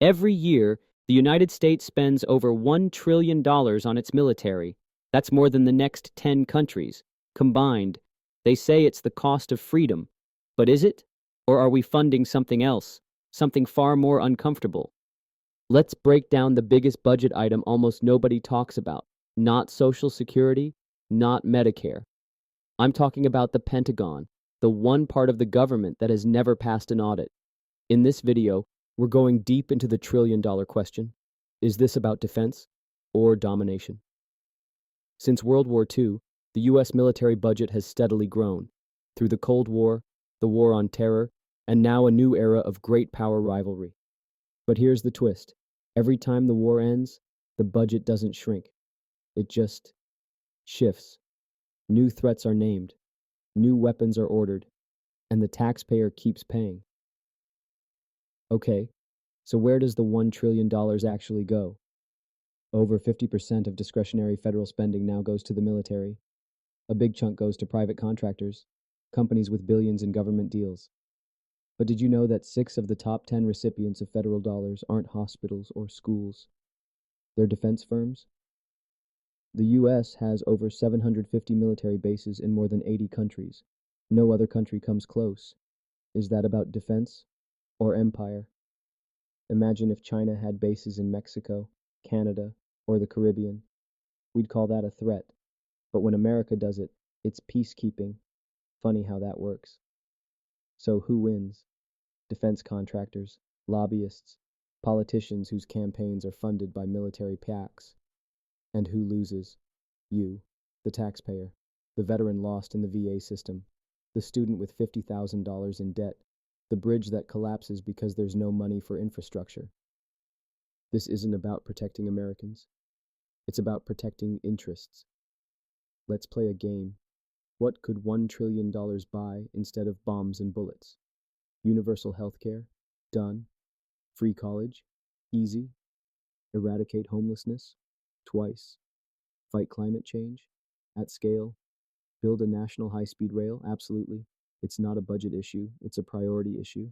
Every year, the United States spends over $1 trillion on its military. That's more than the next 10 countries. Combined, they say it's the cost of freedom. But is it? Or are we funding something else? Something far more uncomfortable? Let's break down the biggest budget item almost nobody talks about. Not Social Security, not Medicare. I'm talking about the Pentagon, the one part of the government that has never passed an audit. In this video, we're going deep into the trillion-dollar question. Is this about defense or domination? Since World War II, the U.S. military budget has steadily grown. Through the Cold War, the War on Terror, and now a new era of great power rivalry. But here's the twist. Every time the war ends, the budget doesn't shrink. It just shifts. New threats are named, new weapons are ordered, and the taxpayer keeps paying. Okay, so where does the $1 trillion actually go? Over 50% of discretionary federal spending now goes to the military. A big chunk goes to private contractors, companies with billions in government deals. But did you know that 6 of the top 10 recipients of federal dollars aren't hospitals or schools? They're defense firms? The U.S. has over 750 military bases in more than 80 countries. No other country comes close. Is that about defense or empire? Imagine if China had bases in Mexico, Canada, or the Caribbean. We'd call that a threat. But when America does it, it's peacekeeping. Funny how that works. So who wins? Defense contractors, lobbyists, politicians whose campaigns are funded by military PACs. And who loses? You, the taxpayer, the veteran lost in the VA system, the student with $50,000 in debt, the bridge that collapses because there's no money for infrastructure. This isn't about protecting Americans. It's about protecting interests. Let's play a game. What could $1 trillion buy instead of bombs and bullets? Universal health care? Done. Free college? Easy. Eradicate homelessness? Twice. Fight climate change? At scale. Build a national high-speed rail? Absolutely. It's not a budget issue, it's a priority issue.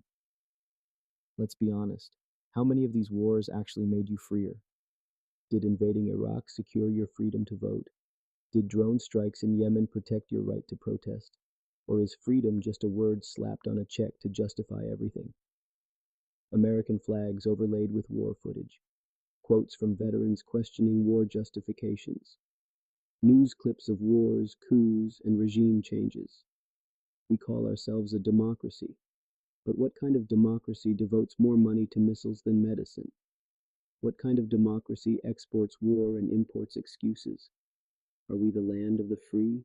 Let's be honest. How many of these wars actually made you freer? Did invading Iraq secure your freedom to vote? Did drone strikes in Yemen protect your right to protest? Or is freedom just a word slapped on a check to justify everything? American flags overlaid with war footage. Quotes from veterans questioning war justifications. News clips of wars, coups, and regime changes. We call ourselves a democracy. But what kind of democracy devotes more money to missiles than medicine? What kind of democracy exports war and imports excuses? Are we the land of the free,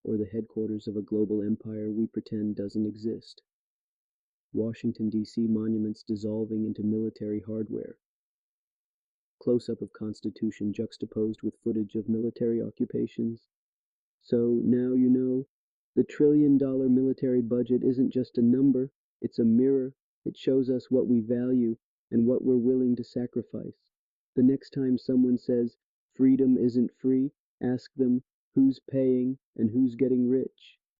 or the headquarters of a global empire we pretend doesn't exist? Washington, D.C. monuments dissolving into military hardware. Close-up of Constitution juxtaposed with footage of military occupations. So now you know, the trillion-dollar military budget isn't just a number, it's a mirror. It shows us what we value and what we're willing to sacrifice. The next time someone says freedom isn't free, ask them who's paying and who's getting rich.